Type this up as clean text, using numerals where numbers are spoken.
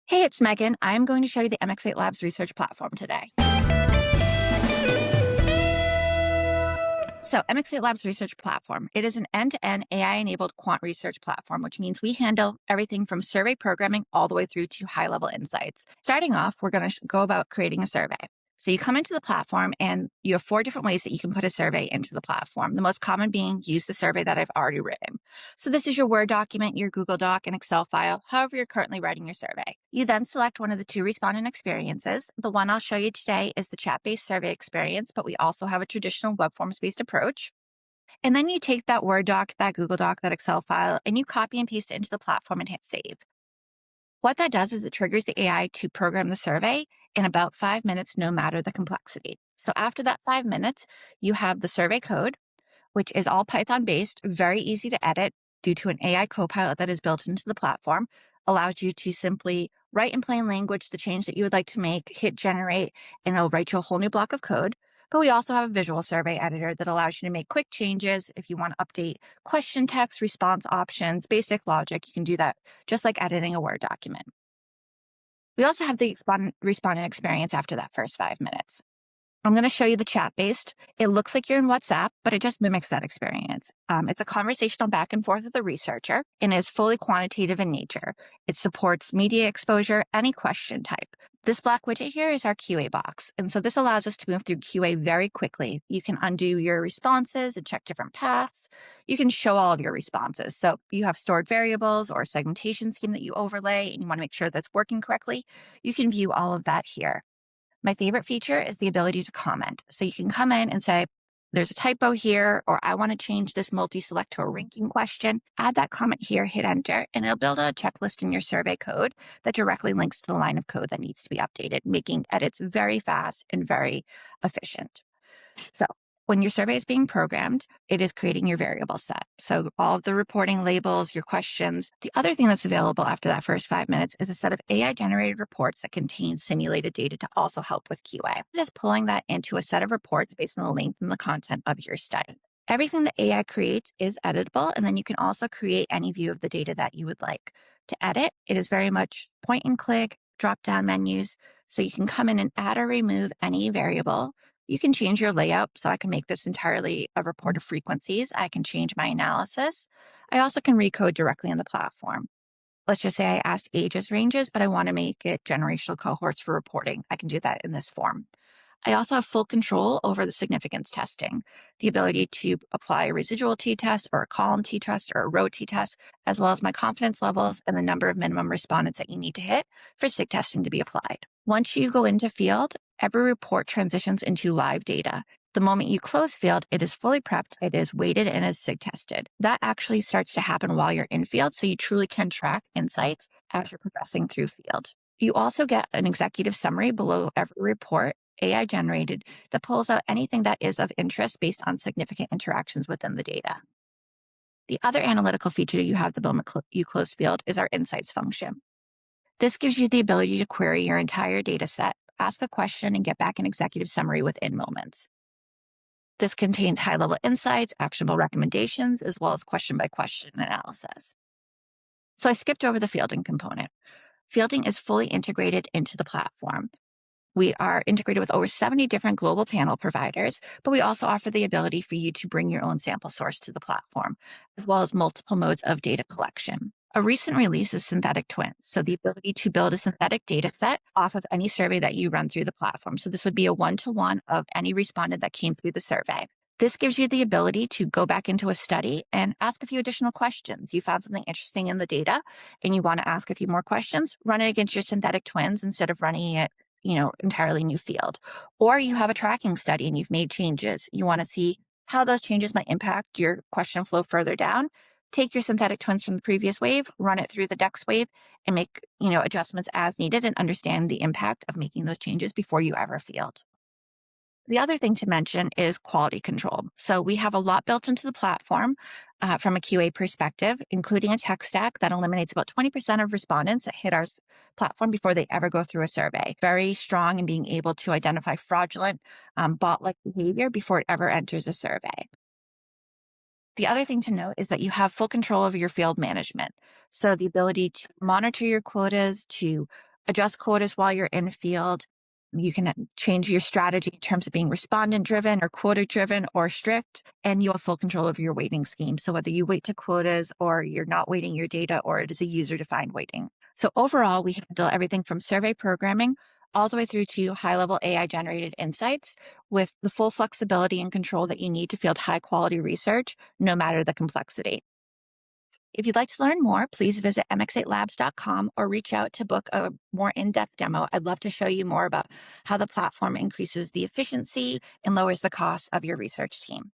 Hey, it's Megan. I'm going to show you the MX8 Labs research platform today. So MX8 Labs research platform, it is an end-to-end AI-enabled quant research platform, which means we handle everything from survey programming all the way through to high-level insights. Starting off, we're going to go about creating a survey. So you come into the platform and you have 4 different ways that you can put a survey into the platform. The most common being use the survey that I've already written. So this is your Word document, your Google Doc, an Excel file, however you're currently writing your survey. You then select one of the 2 respondent experiences. The one I'll show you today is the chat-based survey experience, but we also have a traditional web forms-based approach. And then you take that Word doc, that Google Doc, that Excel file, and you copy and paste it into the platform and hit save. What that does is it triggers the AI to program the survey in about 5 minutes, no matter the complexity. So after that 5 minutes, you have the survey code, which is all Python based, very easy to edit due to an AI copilot that is built into the platform, allows you to simply write in plain language the change that you would like to make, hit generate, and it'll write you a whole new block of code. But we also have a visual survey editor that allows you to make quick changes. If you want to update question text, response options, basic logic, you can do that just like editing a Word document. We also have the respondent experience after that first 5 minutes. I'm going to show you the chat-based. It looks like you're in WhatsApp, but it just mimics that experience. It's a conversational back and forth with the researcher and is fully quantitative in nature. It supports media exposure, any question type. This black widget here is our QA box. And so this allows us to move through QA very quickly. You can undo your responses and check different paths. You can show all of your responses. So you have stored variables or a segmentation scheme that you overlay and you want to make sure that's working correctly. You can view all of that here. My favorite feature is the ability to comment. So you can come in and say, there's a typo here, or I want to change this multi-select to a ranking question. Add that comment here, hit enter, and it'll build a checklist in your survey code that directly links to the line of code that needs to be updated, making edits very fast and very efficient. So when your survey is being programmed, it is creating your variable set. So all of the reporting labels, your questions. The other thing that's available after that first 5 minutes is a set of AI generated reports that contain simulated data to also help with QA. It is pulling that into a set of reports based on the length and the content of your study. Everything that AI creates is editable, and then you can also create any view of the data that you would like to edit. It is very much point and click, drop down menus. So you can come in and add or remove any variable. You can change your layout. So I can make this entirely a report of frequencies. I can change my analysis. I also can recode directly in the platform. Let's just say I asked ages ranges, but I want to make it generational cohorts for reporting. I can do that in this form. I also have full control over the significance testing, the ability to apply a residual t-test or a column t-test or a row t-test, as well as my confidence levels and the number of minimum respondents that you need to hit for sig testing to be applied. Once you go into field, every report transitions into live data. The moment you close field, it is fully prepped, it is weighted, and is sig tested. That actually starts to happen while you're in field, so you truly can track insights as you're progressing through field. You also get an executive summary below every report, AI generated, that pulls out anything that is of interest based on significant interactions within the data. The other analytical feature you have the moment you close field is our insights function. This gives you the ability to query your entire data set, ask a question, and get back an executive summary within moments. This contains high-level insights, actionable recommendations, as well as question-by-question analysis. So I skipped over the fielding component. Fielding is fully integrated into the platform. We are integrated with over 70 different global panel providers, but we also offer the ability for you to bring your own sample source to the platform, as well as multiple modes of data collection. A recent release is synthetic twins, so the ability to build a synthetic data set off of any survey that you run through the platform. So this would be a one-to-one of any respondent that came through the survey. This gives you the ability to go back into a study and ask a few additional questions. You found something interesting in the data and you want to ask a few more questions, run it against your synthetic twins instead of running it entirely new field. Or you have a tracking study and you've made changes. You want to see how those changes might impact your question flow further down. Take your synthetic twins from the previous wave, run it through the next wave, and make, adjustments as needed and understand the impact of making those changes before you ever field. The other thing to mention is quality control. So we have a lot built into the platform from a QA perspective, including a tech stack that eliminates about 20% of respondents that hit our platform before they ever go through a survey. Very strong in being able to identify fraudulent bot-like behavior before it ever enters a survey. The other thing to note is that you have full control over your field management. So the ability to monitor your quotas, to adjust quotas while you're in field. You can change your strategy in terms of being respondent driven or quota driven or strict, and you have full control of your weighting scheme. So whether you weight to quotas or you're not weighting your data or it is a user defined weighting. So overall, we handle everything from survey programming all the way through to high level AI generated insights with the full flexibility and control that you need to field high quality research, no matter the complexity. If you'd like to learn more, please visit mx8labs.com or reach out to book a more in-depth demo. I'd love to show you more about how the platform increases the efficiency and lowers the cost of your research team.